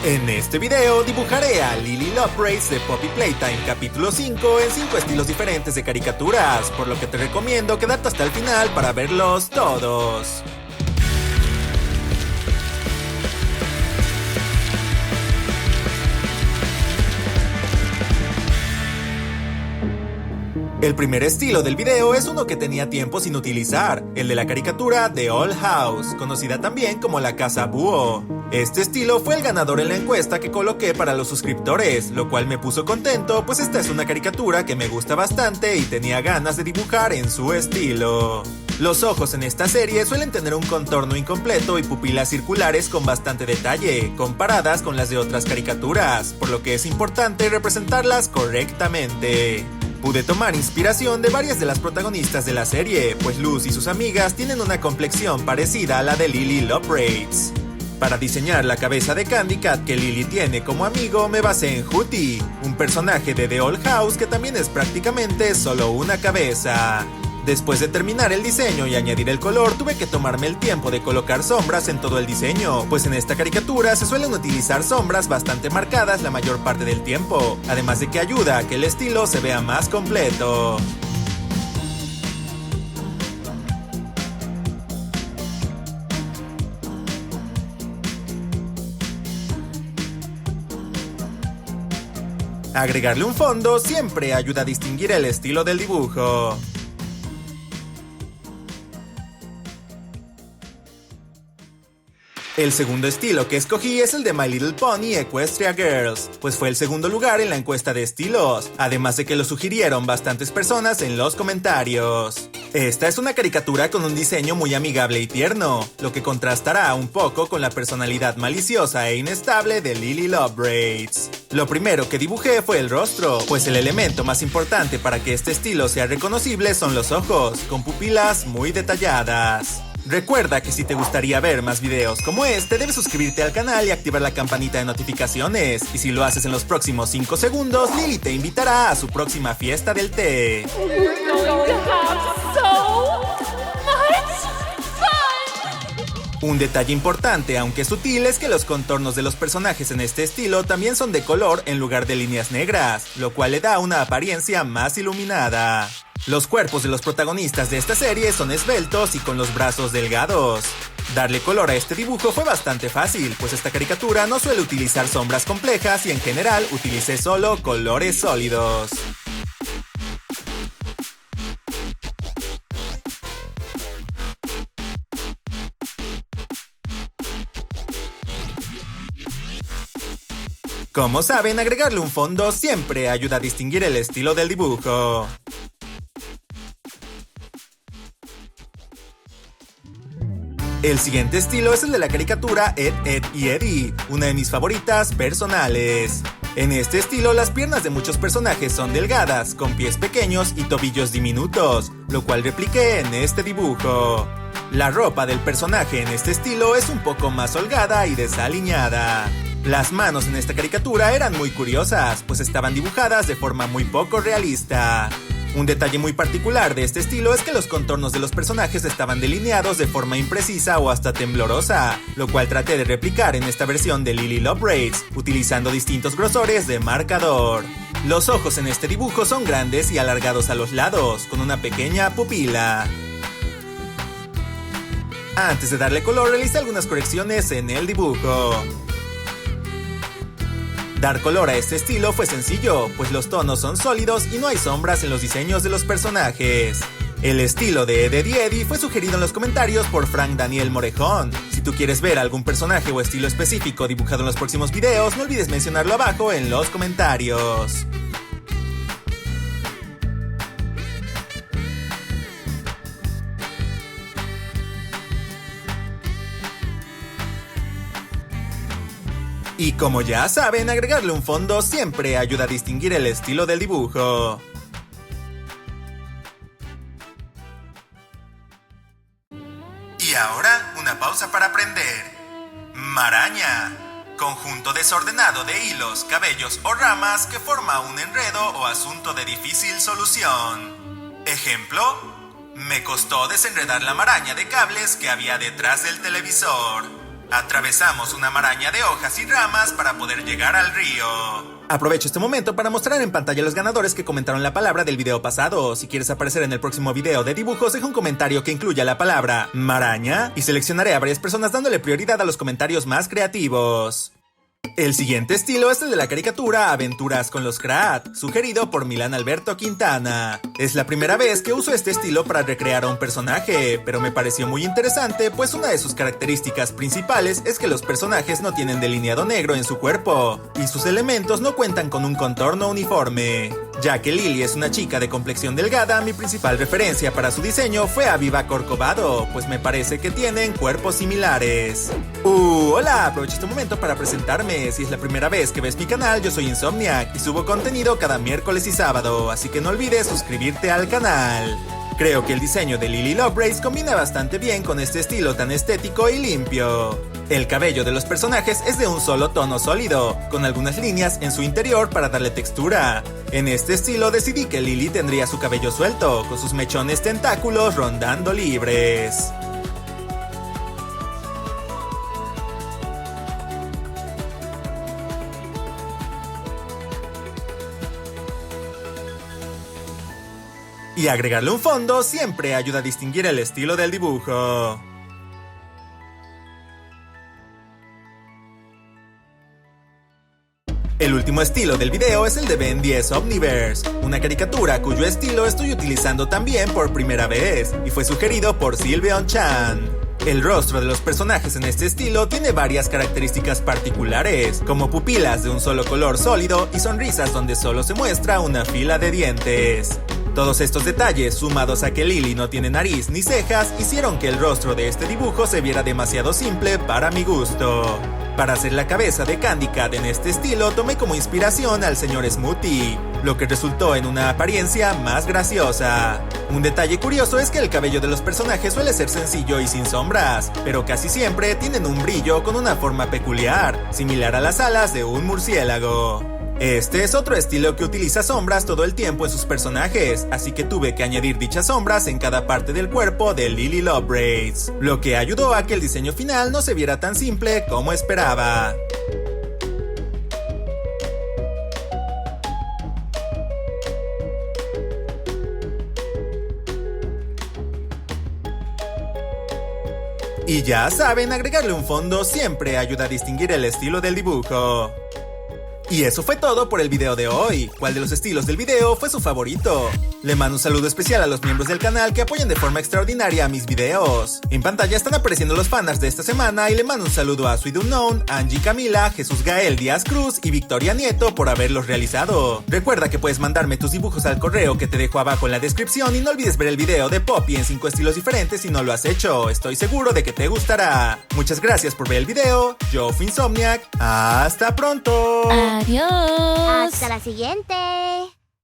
En este video dibujaré a Lily Lovelace de Poppy Playtime capítulo 5 en 5 estilos diferentes de caricaturas, por lo que te recomiendo quedarte hasta el final para verlos todos. El primer estilo del video es uno que tenía tiempo sin utilizar, el de la caricatura The Old House, conocida también como la Casa Búho. Este estilo fue el ganador en la encuesta que coloqué para los suscriptores, lo cual me puso contento, pues esta es una caricatura que me gusta bastante y tenía ganas de dibujar en su estilo. Los ojos en esta serie suelen tener un contorno incompleto y pupilas circulares con bastante detalle, comparadas con las de otras caricaturas, por lo que es importante representarlas correctamente. Pude tomar inspiración de varias de las protagonistas de la serie, pues Luz y sus amigas tienen una complexión parecida a la de Lily Lovelace. Para diseñar la cabeza de Candy Cat que Lily tiene como amigo, me basé en Hooty, un personaje de The Old House que también es prácticamente solo una cabeza. Después de terminar el diseño y añadir el color, tuve que tomarme el tiempo de colocar sombras en todo el diseño, pues en esta caricatura se suelen utilizar sombras bastante marcadas la mayor parte del tiempo, además de que ayuda a que el estilo se vea más completo. Agregarle un fondo siempre ayuda a distinguir el estilo del dibujo. El segundo estilo que escogí es el de My Little Pony Equestria Girls, pues fue el segundo lugar en la encuesta de estilos, además de que lo sugirieron bastantes personas en los comentarios. Esta es una caricatura con un diseño muy amigable y tierno, lo que contrastará un poco con la personalidad maliciosa e inestable de Lily Lovelace. Lo primero que dibujé fue el rostro, pues el elemento más importante para que este estilo sea reconocible son los ojos, con pupilas muy detalladas. Recuerda que si te gustaría ver más videos como este, debes suscribirte al canal y activar la campanita de notificaciones. Y si lo haces en los próximos 5 segundos, Lily te invitará a su próxima fiesta del té. Un detalle importante, aunque sutil, es que los contornos de los personajes en este estilo también son de color en lugar de líneas negras, lo cual le da una apariencia más iluminada. Los cuerpos de los protagonistas de esta serie son esbeltos y con los brazos delgados. Darle color a este dibujo fue bastante fácil, pues esta caricatura no suele utilizar sombras complejas y en general utilicé solo colores sólidos. Como saben, agregarle un fondo siempre ayuda a distinguir el estilo del dibujo. El siguiente estilo es el de la caricatura Ed, Edd y Eddy, una de mis favoritas personales. En este estilo, las piernas de muchos personajes son delgadas, con pies pequeños y tobillos diminutos, lo cual repliqué en este dibujo. La ropa del personaje en este estilo es un poco más holgada y desaliñada. Las manos en esta caricatura eran muy curiosas, pues estaban dibujadas de forma muy poco realista. Un detalle muy particular de este estilo es que los contornos de los personajes estaban delineados de forma imprecisa o hasta temblorosa, lo cual traté de replicar en esta versión de Lily Lovelace, utilizando distintos grosores de marcador. Los ojos en este dibujo son grandes y alargados a los lados, con una pequeña pupila. Antes de darle color, realicé algunas correcciones en el dibujo. Dar color a este estilo fue sencillo, pues los tonos son sólidos y no hay sombras en los diseños de los personajes. El estilo de Ed, Edd y Eddy fue sugerido en los comentarios por Frank Daniel Morejón. Si tú quieres ver algún personaje o estilo específico dibujado en los próximos videos, no olvides mencionarlo abajo en los comentarios. Y como ya saben, agregarle un fondo siempre ayuda a distinguir el estilo del dibujo. Y ahora, una pausa para aprender. Maraña. Conjunto desordenado de hilos, cabellos o ramas que forma un enredo o asunto de difícil solución. Ejemplo: me costó desenredar la maraña de cables que había detrás del televisor. Atravesamos una maraña de hojas y ramas para poder llegar al río. Aprovecho este momento para mostrar en pantalla a los ganadores que comentaron la palabra del video pasado. Si quieres aparecer en el próximo video de dibujos, deja un comentario que incluya la palabra maraña y seleccionaré a varias personas dándole prioridad a los comentarios más creativos. El siguiente estilo es el de la caricatura Aventuras con los Krat, sugerido por Milán Alberto Quintana. Es la primera vez que uso este estilo para recrear a un personaje, pero me pareció muy interesante, pues una de sus características principales es que los personajes no tienen delineado negro en su cuerpo, y sus elementos no cuentan con un contorno uniforme. Ya que Lily es una chica de complexión delgada, mi principal referencia para su diseño fue a Viva Corcovado, pues me parece que tienen cuerpos similares. Hola, aprovecho este momento para presentarme. Si es la primera vez que ves mi canal, yo soy Insomniac y subo contenido cada miércoles y sábado, así que no olvides suscribirte al canal. Creo que el diseño de Lily Lovelace combina bastante bien con este estilo tan estético y limpio. El cabello de los personajes es de un solo tono sólido, con algunas líneas en su interior para darle textura. En este estilo decidí que Lily tendría su cabello suelto, con sus mechones tentáculos rondando libres. Y agregarle un fondo siempre ayuda a distinguir el estilo del dibujo. El último estilo del video es el de Ben 10 Omniverse, una caricatura cuyo estilo estoy utilizando también por primera vez, y fue sugerido por Sylveon Chan. El rostro de los personajes en este estilo tiene varias características particulares, como pupilas de un solo color sólido y sonrisas donde solo se muestra una fila de dientes. Todos estos detalles, sumados a que Lily no tiene nariz ni cejas, hicieron que el rostro de este dibujo se viera demasiado simple para mi gusto. Para hacer la cabeza de Candy Cat en este estilo, tomé como inspiración al señor Smoothie, lo que resultó en una apariencia más graciosa. Un detalle curioso es que el cabello de los personajes suele ser sencillo y sin sombras, pero casi siempre tienen un brillo con una forma peculiar, similar a las alas de un murciélago. Este es otro estilo que utiliza sombras todo el tiempo en sus personajes, así que tuve que añadir dichas sombras en cada parte del cuerpo de Lily Lovelace, lo que ayudó a que el diseño final no se viera tan simple como esperaba. Y ya saben, agregarle un fondo siempre ayuda a distinguir el estilo del dibujo. Y eso fue todo por el video de hoy. ¿Cuál de los estilos del video fue su favorito? Le mando un saludo especial a los miembros del canal que apoyan de forma extraordinaria a mis videos. En pantalla están apareciendo los fanarts de esta semana y le mando un saludo a Sweet Unknown, Angie Camila, Jesús Gael Díaz Cruz y Victoria Nieto por haberlos realizado. Recuerda que puedes mandarme tus dibujos al correo que te dejo abajo en la descripción y no olvides ver el video de Poppy en 5 estilos diferentes si no lo has hecho. Estoy seguro de que te gustará. Muchas gracias por ver el video. Yo fui Insomniac. ¡Hasta pronto! Adiós. Hasta la siguiente.